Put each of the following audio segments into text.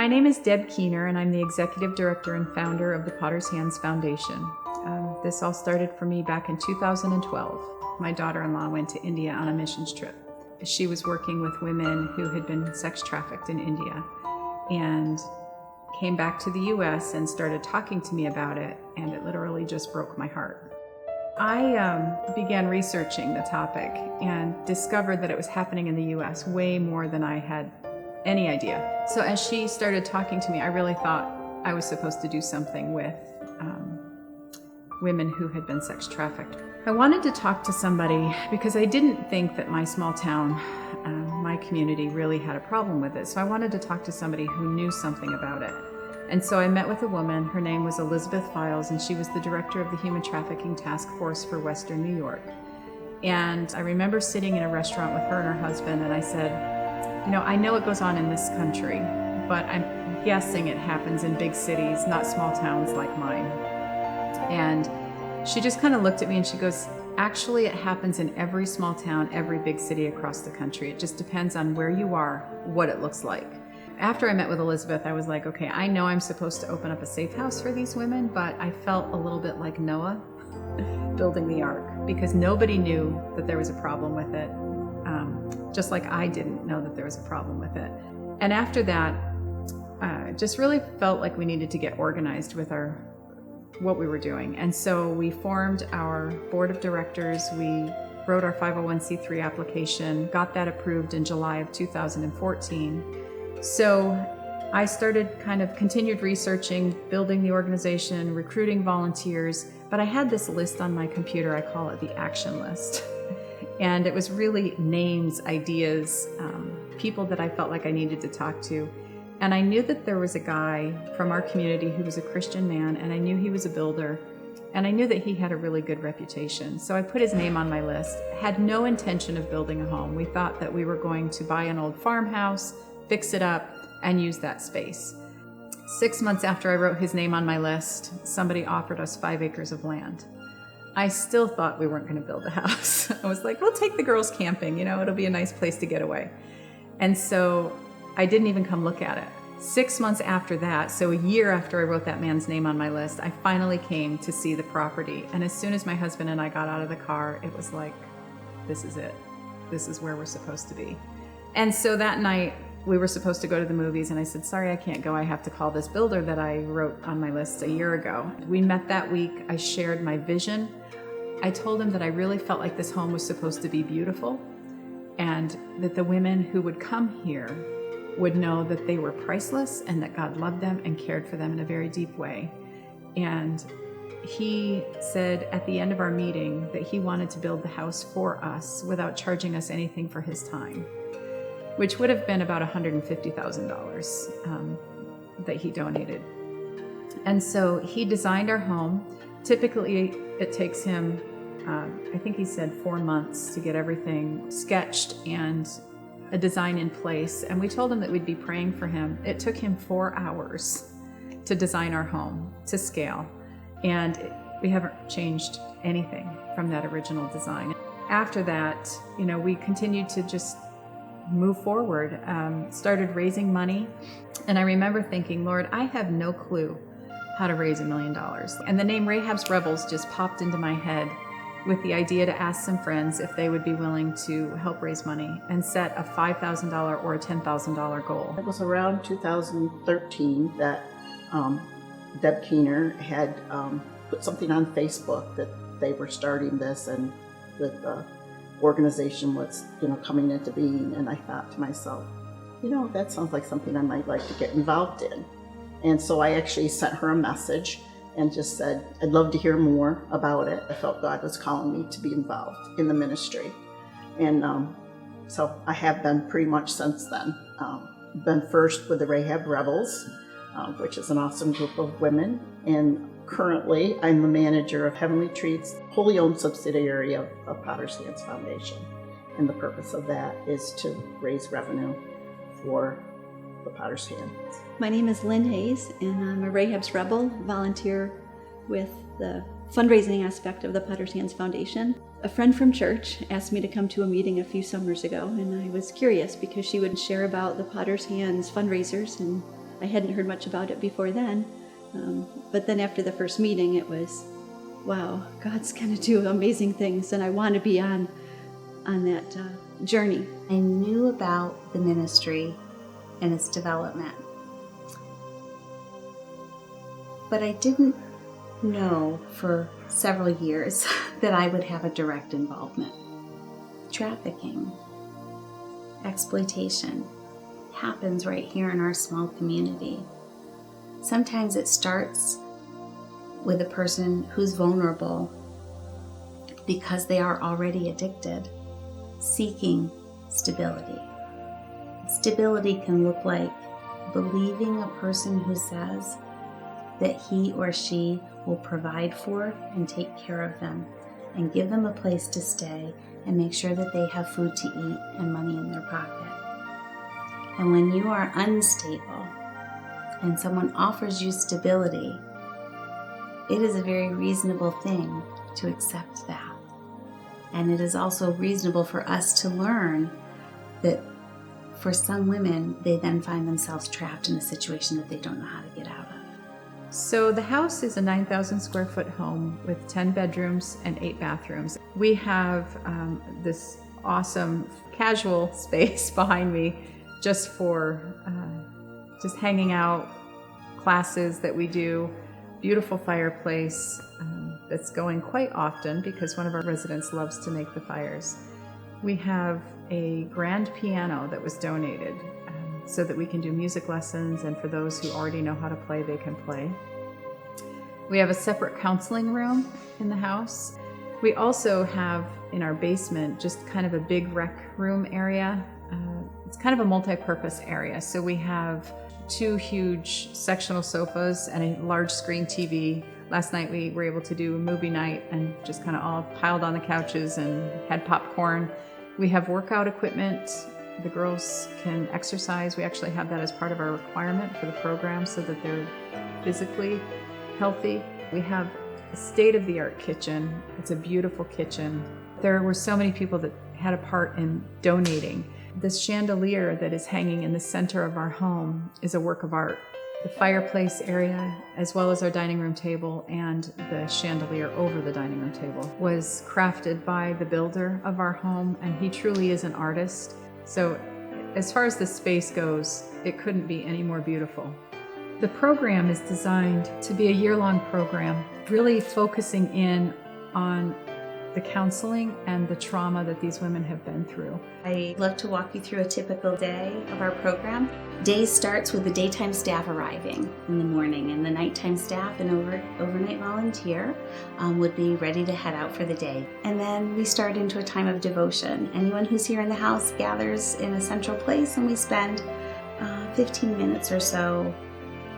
My name is Deb Keener, and I'm the Executive Director and founder of the Potter's Hands Foundation. This all started for me back in 2012. My daughter-in-law went to India on a missions trip. She was working with women who had been sex trafficked in India and came back to the U.S. and started talking to me about it, and it literally just broke my heart. I began researching the topic and discovered that it was happening in the U.S. way more than I had any idea. So as she started talking to me, I really thought I was supposed to do something with women who had been sex trafficked. I wanted to talk to somebody because I didn't think that my small town, my community really had a problem with it. So I wanted to talk to somebody who knew something about it. And so I met with a woman. Her name was Elizabeth Files, and she was the director of the Human Trafficking Task Force for Western New York. And I remember sitting in a restaurant with her and her husband, and I said, I know it goes on in this country, but I'm guessing it happens in big cities, not small towns like mine. And she just kind of looked at me and she goes, actually, it happens in every small town, every big city across the country. It just depends on where you are, what it looks like. After I met with Elizabeth, I was like, okay, I know I'm supposed to open up a safe house for these women, but I felt a little bit like Noah building the ark because nobody knew that there was a problem with it, just like I didn't know that there was a problem with it. And after that, just really felt like we needed to get organized with what we were doing. And so we formed our board of directors. We wrote our 501c3 application, got that approved in July of 2014. So I continued researching, building the organization, recruiting volunteers, but I had this list on my computer. I call it the action list. And it was really names, ideas, people that I felt like I needed to talk to. And I knew that there was a guy from our community who was a Christian man, and I knew he was a builder, and I knew that he had a really good reputation. So I put his name on my list, had no intention of building a home. We thought that we were going to buy an old farmhouse, fix it up, and use that space. 6 months after I wrote his name on my list, somebody offered us 5 acres of land. I still thought we weren't going to build a house. I was like, we'll take the girls camping, it'll be a nice place to get away. And so I didn't even come look at it. 6 months after that, so a year after I wrote that man's name on my list, I finally came to see the property. And as soon as my husband and I got out of the car, it was like, this is it. This is where we're supposed to be. And so that night, we were supposed to go to the movies, and I said, sorry, I can't go. I have to call this builder that I wrote on my list a year ago. We met that week. I shared my vision. I told him that I really felt like this home was supposed to be beautiful, and that the women who would come here would know that they were priceless and that God loved them and cared for them in a very deep way. And he said at the end of our meeting that he wanted to build the house for us without charging us anything for his time, which would have been about $150,000 that he donated. And so he designed our home. Typically, it takes him, I think he said 4 months to get everything sketched and a design in place. And we told him that we'd be praying for him. It took him 4 hours to design our home to scale. And we haven't changed anything from that original design. After that, we continued to just move forward, started raising money. And I remember thinking, Lord, I have no clue how to raise $1 million. And the name Rahab's Rebels just popped into my head with the idea to ask some friends if they would be willing to help raise money and set a $5,000 or a $10,000 goal. It was around 2013 that Deb Keener had put something on Facebook that they were starting this, and that the organization was coming into being. And I thought to myself, that sounds like something I might like to get involved in. And so I actually sent her a message and just said, I'd love to hear more about it. I felt God was calling me to be involved in the ministry. And so I have been pretty much since then. Been first with the Rahab Rebels, which is an awesome group of women. And currently I'm the manager of Heavenly Treats, wholly owned subsidiary of Potter's Hands Foundation. And the purpose of that is to raise revenue for the Potter's Hands. My name is Lynn Hayes, and I'm a Rahab's Rebel, volunteer with the fundraising aspect of the Potter's Hands Foundation. A friend from church asked me to come to a meeting a few summers ago, and I was curious because she would share about the Potter's Hands fundraisers and I hadn't heard much about it before then. But then after the first meeting, it was, wow, God's going to do amazing things, and I want to be on that journey. I knew about the ministry and its development, but I didn't know for several years that I would have a direct involvement. Trafficking, exploitation happens right here in our small community. Sometimes it starts with a person who's vulnerable because they are already addicted, seeking stability. Stability can look like believing a person who says that he or she will provide for and take care of them and give them a place to stay and make sure that they have food to eat and money in their pocket. And when you are unstable and someone offers you stability, it is a very reasonable thing to accept that. And it is also reasonable for us to learn that for some women, they then find themselves trapped in a situation that they don't know how to get out of. So the house is a 9,000 square foot home with 10 bedrooms and 8 bathrooms. We have this awesome casual space behind me just for just hanging out, classes that we do, beautiful fireplace that's going quite often because one of our residents loves to make the fires. We have a grand piano that was donated so that we can do music lessons, and for those who already know how to play, they can play. We have a separate counseling room in the house. We also have in our basement just kind of a big rec room area. It's kind of a multi-purpose area. So we have 2 huge sectional sofas and a large screen TV. Last night we were able to do a movie night and just kind of all piled on the couches and had popcorn. We have workout equipment. The girls can exercise. We actually have that as part of our requirement for the program so that they're physically healthy. We have a state-of-the-art kitchen. It's a beautiful kitchen. There were so many people that had a part in donating. This chandelier that is hanging in the center of our home is a work of art. The fireplace area, as well as our dining room table and the chandelier over the dining room table, was crafted by the builder of our home, and he truly is an artist. So as far as the space goes, it couldn't be any more beautiful. The program is designed to be a year-long program, really focusing in on the counseling and the trauma that these women have been through. I love to walk you through a typical day of our program. Day starts with the daytime staff arriving in the morning, and the nighttime staff and overnight volunteer would be ready to head out for the day. And then we start into a time of devotion. Anyone who's here in the house gathers in a central place, and we spend 15 minutes or so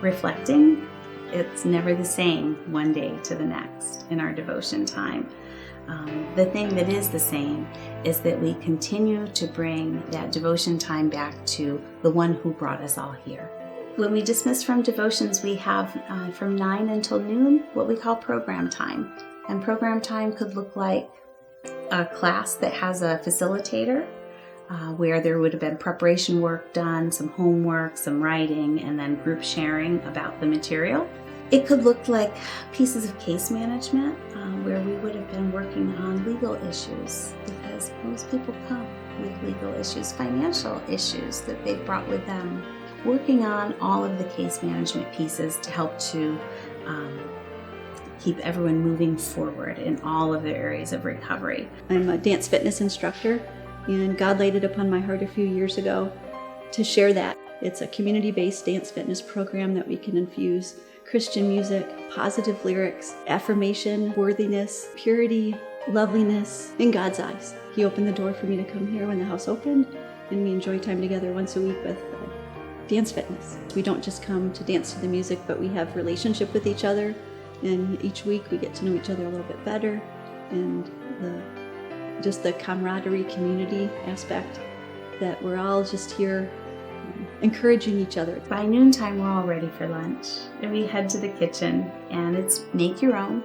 reflecting. It's never the same one day to the next in our devotion time. The thing that is the same is that we continue to bring that devotion time back to the one who brought us all here. When we dismiss from devotions, we have from 9 until noon what we call program time. And program time could look like a class that has a facilitator, where there would have been preparation work done, some homework, some writing, and then group sharing about the material. It could look like pieces of case management, where we would have been working on legal issues, because most people come with legal issues, financial issues that they've brought with them. Working on all of the case management pieces to help to keep everyone moving forward in all of their areas of recovery. I'm a dance fitness instructor, and God laid it upon my heart a few years ago to share that. It's a community-based dance fitness program that we can infuse Christian music, positive lyrics, affirmation, worthiness, purity, loveliness in God's eyes. He opened the door for me to come here when the house opened, and we enjoy time together once a week with dance fitness. We don't just come to dance to the music, but we have relationship with each other, and each week we get to know each other a little bit better, and the camaraderie, community aspect, that we're all just here encouraging each other. By noontime, we're all ready for lunch, and we head to the kitchen, and it's make your own.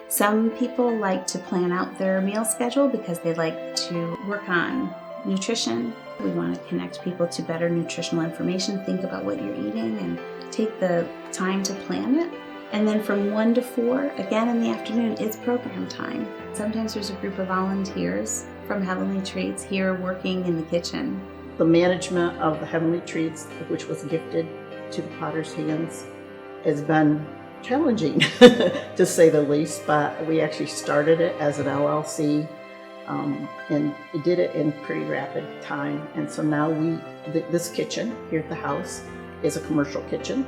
Some people like to plan out their meal schedule because they like to work on nutrition. We want to connect people to better nutritional information, think about what you're eating, and take the time to plan it. And then from 1 to 4, again in the afternoon, it's program time. Sometimes there's a group of volunteers from Heavenly Treats here working in the kitchen. The management of the Heavenly Treats, which was gifted to the Potter's hands, has been challenging to say the least, but we actually started it as an LLC and we did it in pretty rapid time. And so now this kitchen here at the house is a commercial kitchen,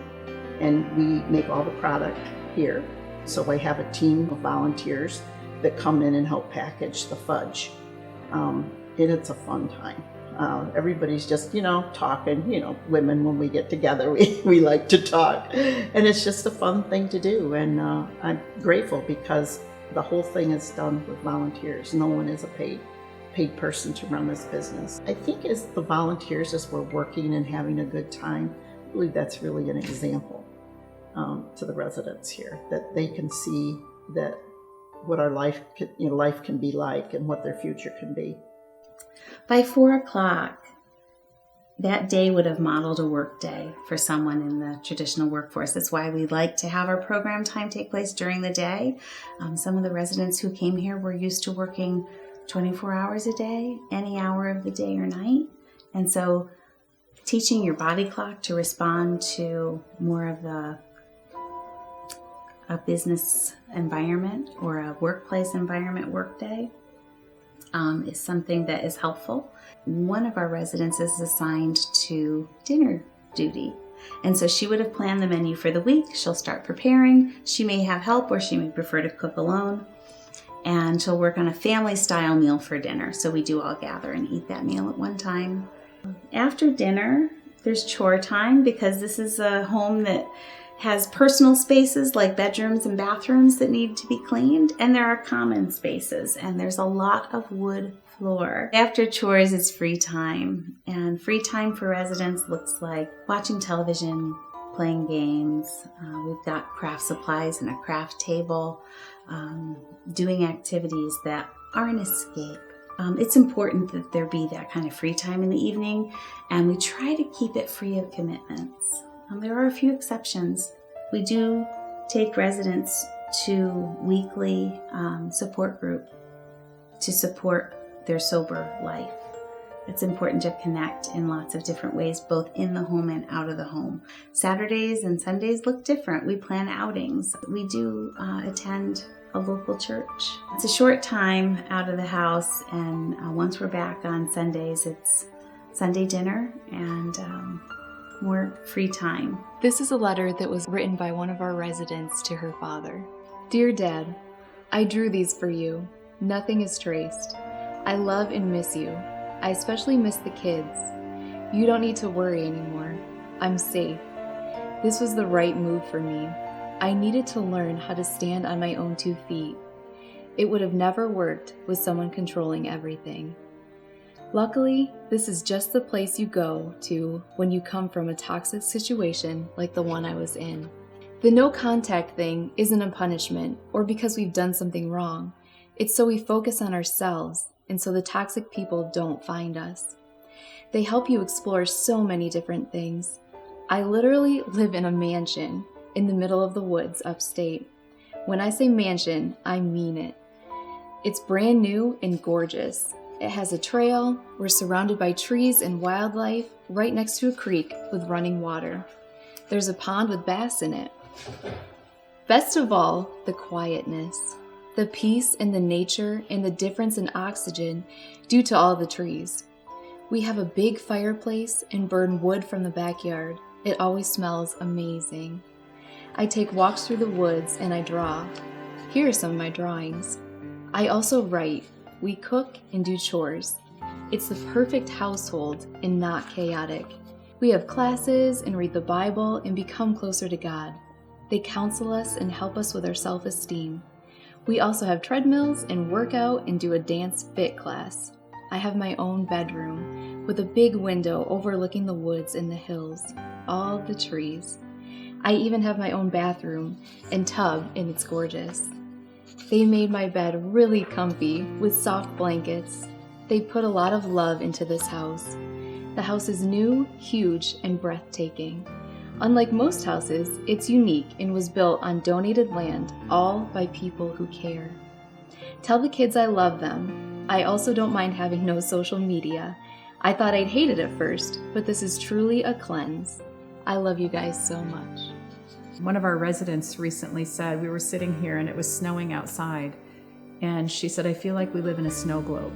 and we make all the product here. So I have a team of volunteers that come in and help package the fudge. And it's a fun time. Everybody's just, talking, women, when we get together, we like to talk. And it's just a fun thing to do. And I'm grateful because the whole thing is done with volunteers. No one is a paid person to run this business. I think as the volunteers, as we're working and having a good time, I believe that's really an example to the residents here, that they can see that what our life can be like and what their future can be. By 4 o'clock, that day would have modeled a work day for someone in the traditional workforce. That's why we like to have our program time take place during the day. Some of the residents who came here were used to working 24 hours a day, any hour of the day or night. And so teaching your body clock to respond to more of a business environment or a workplace environment workday is something that is helpful. One of our residents is assigned to dinner duty. And so she would have planned the menu for the week. She'll start preparing. She may have help or she may prefer to cook alone. And she'll work on a family style meal for dinner. So we do all gather and eat that meal at one time. After dinner, there's chore time because this is a home that has personal spaces like bedrooms and bathrooms that need to be cleaned, and there are common spaces, and there's a lot of wood floor. After chores is free time, and free time for residents looks like watching television, playing games. We've got craft supplies and a craft table, doing activities that are an escape. It's important that there be that kind of free time in the evening, and we try to keep it free of commitments. There are a few exceptions. We do take residents to weekly support group to support their sober life. It's important to connect in lots of different ways, both in the home and out of the home. Saturdays and Sundays look different. We plan outings. We do attend a local church. It's a short time out of the house, and once we're back on Sundays, it's Sunday dinner and more free time. This is a letter that was written by one of our residents to her father. Dear Dad, I drew these for you. Nothing is traced. I love and miss you. I especially miss the kids. You don't need to worry anymore. I'm safe. This was the right move for me. I needed to learn how to stand on my own 2 feet. It would have never worked with someone controlling everything. Luckily, this is just the place you go to when you come from a toxic situation like the one I was in. The no contact thing isn't a punishment or because we've done something wrong. It's so we focus on ourselves and so the toxic people don't find us. They help you explore so many different things. I literally live in a mansion in the middle of the woods upstate. When I say mansion, I mean it. It's brand new and gorgeous. It has a trail, we're surrounded by trees and wildlife, right next to a creek with running water. There's a pond with bass in it. Best of all, the quietness, the peace in the nature and the difference in oxygen due to all the trees. We have a big fireplace and burn wood from the backyard. It always smells amazing. I take walks through the woods and I draw. Here are some of my drawings. I also write. We cook and do chores. It's the perfect household and not chaotic. We have classes and read the Bible and become closer to God. They counsel us and help us with our self-esteem. We also have treadmills and work out and do a dance fit class. I have my own bedroom with a big window overlooking the woods and the hills, all the trees. I even have my own bathroom and tub, and it's gorgeous. They made my bed really comfy with soft blankets. They put a lot of love into this house. The house is new, huge, and breathtaking. Unlike most houses, it's unique and was built on donated land, all by people who care. Tell the kids I love them. I also don't mind having no social media. I thought I'd hate it at first, but this is truly a cleanse. I love you guys so much. One of our residents recently said, we were sitting here and it was snowing outside, and she said, I feel like we live in a snow globe.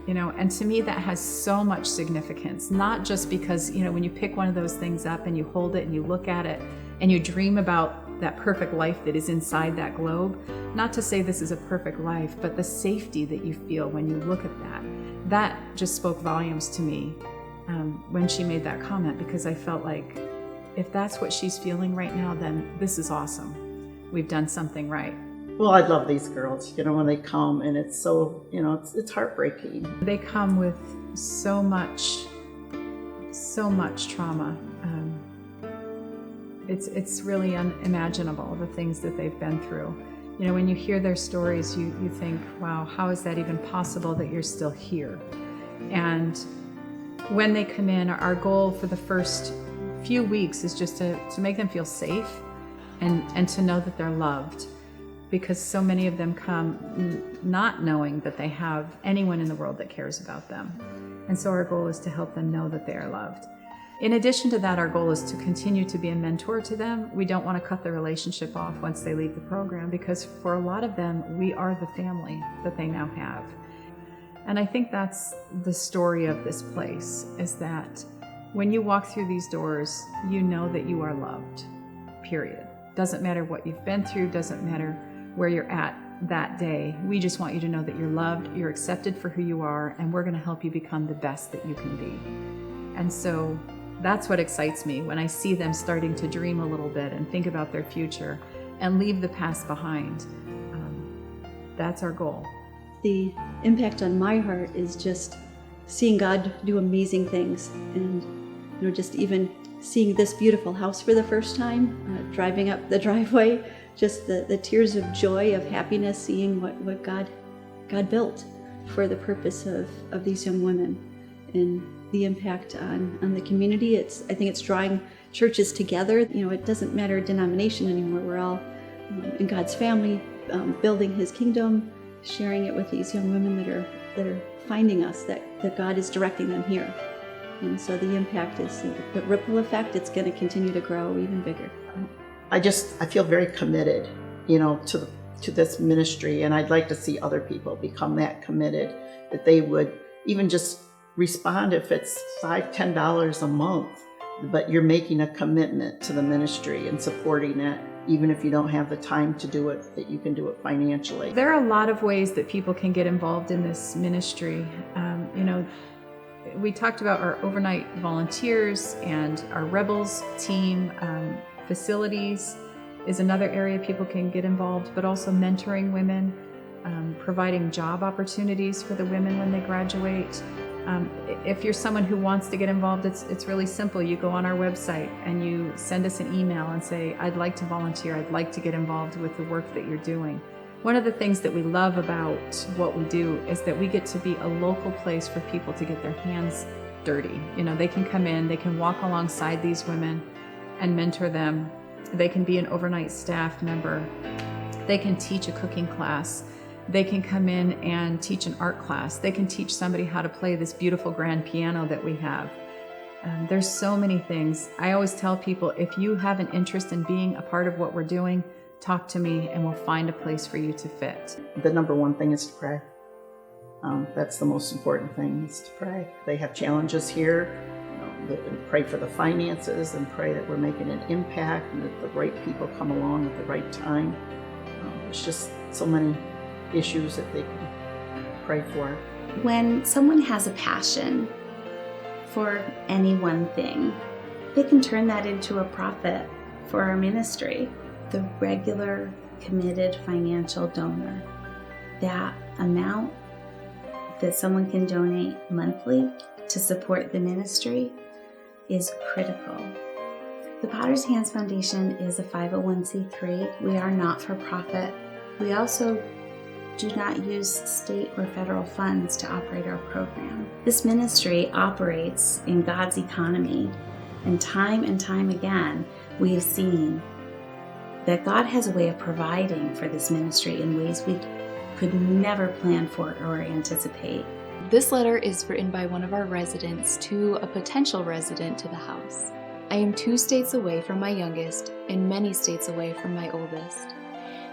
And to me that has so much significance, not just because, when you pick one of those things up and you hold it and you look at it and you dream about that perfect life that is inside that globe, not to say this is a perfect life, but the safety that you feel when you look at that just spoke volumes to me when she made that comment, because I felt like if that's what she's feeling right now, then this is awesome. We've done something right. Well, I love these girls, when they come, and it's so, it's heartbreaking. They come with so much trauma. It's really unimaginable, the things that they've been through. When you hear their stories, you think, wow, how is that even possible that you're still here? And when they come in, our goal for the first few weeks is just to make them feel safe and to know that they're loved. Because so many of them come not knowing that they have anyone in the world that cares about them. And so our goal is to help them know that they are loved. In addition to that, our goal is to continue to be a mentor to them. We don't want to cut the relationship off once they leave the program, because for a lot of them, we are the family that they now have. And I think that's the story of this place, is that when you walk through these doors, you know that you are loved, period. Doesn't matter what you've been through, doesn't matter where you're at that day. We just want you to know that you're loved, you're accepted for who you are, and we're going to help you become the best that you can be. And so that's what excites me, when I see them starting to dream a little bit and think about their future and leave the past behind. That's our goal. The impact on my heart is just seeing God do amazing things, and just even seeing this beautiful house for the first time, driving up the driveway, just the tears of joy, of happiness, seeing what God built for the purpose of these young women, and the impact on the community. I think it's drawing churches together. It doesn't matter denomination anymore. We're all in God's family, building His kingdom, sharing it with these young women that are finding us, that God is directing them here. And so the impact is the ripple effect. It's going to continue to grow even bigger. I feel very committed, to this ministry, and I'd like to see other people become that committed, that they would even just respond if it's $5, $10 a month, but you're making a commitment to the ministry and supporting it, even if you don't have the time to do it, that you can do it financially. There are a lot of ways that people can get involved in this ministry. We talked about our overnight volunteers and our Rebels team. Facilities is another area people can get involved, but also mentoring women, providing job opportunities for the women when they graduate. If you're someone who wants to get involved, it's really simple. You go on our website and you send us an email and say, I'd like to volunteer, I'd like to get involved with the work that you're doing. One of the things that we love about what we do is that we get to be a local place for people to get their hands dirty. They can come in, they can walk alongside these women and mentor them. They can be an overnight staff member. They can teach a cooking class. They can come in and teach an art class. They can teach somebody how to play this beautiful grand piano that we have. There's so many things. I always tell people, if you have an interest in being a part of what we're doing, talk to me and we'll find a place for you to fit. The number one thing is to pray. That's the most important thing, is to pray. They have challenges here. And pray for the finances, and pray that we're making an impact and that the right people come along at the right time. There's just so many issues that they can pray for. When someone has a passion for any one thing, they can turn that into a profit for our ministry. The regular, committed financial donor, that amount that someone can donate monthly to support the ministry is critical. The Potter's Hands Foundation is a 501c3. We are not for profit. We also do not use state or federal funds to operate our program. This ministry operates in God's economy, and time again, we have seen that God has a way of providing for this ministry in ways we could never plan for or anticipate. This letter is written by one of our residents to a potential resident to the house. I am 2 states away from my youngest and many states away from my oldest.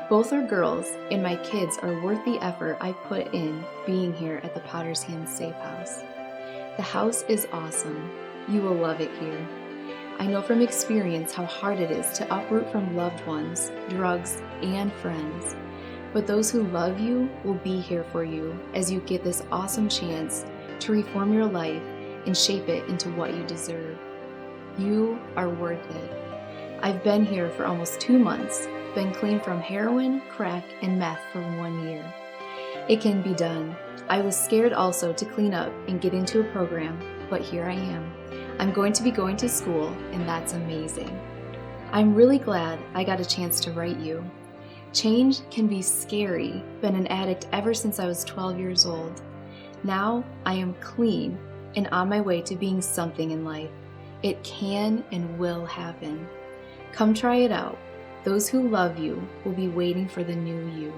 Both are girls, and my kids are worth the effort I put in being here at the Potter's Hands Safe House. The house is awesome. You will love it here. I know from experience how hard it is to uproot from loved ones, drugs, and friends. But those who love you will be here for you as you get this awesome chance to reform your life and shape it into what you deserve. You are worth it. I've been here for almost 2 months, been clean from heroin, crack, and meth for 1 year. It can be done. I was scared also to clean up and get into a program, but here I am. I'm going to be going to school, and that's amazing. I'm really glad I got a chance to write you. Change can be scary. Been an addict ever since I was 12 years old. Now I am clean and on my way to being something in life. It can and will happen. Come try it out. Those who love you will be waiting for the new you.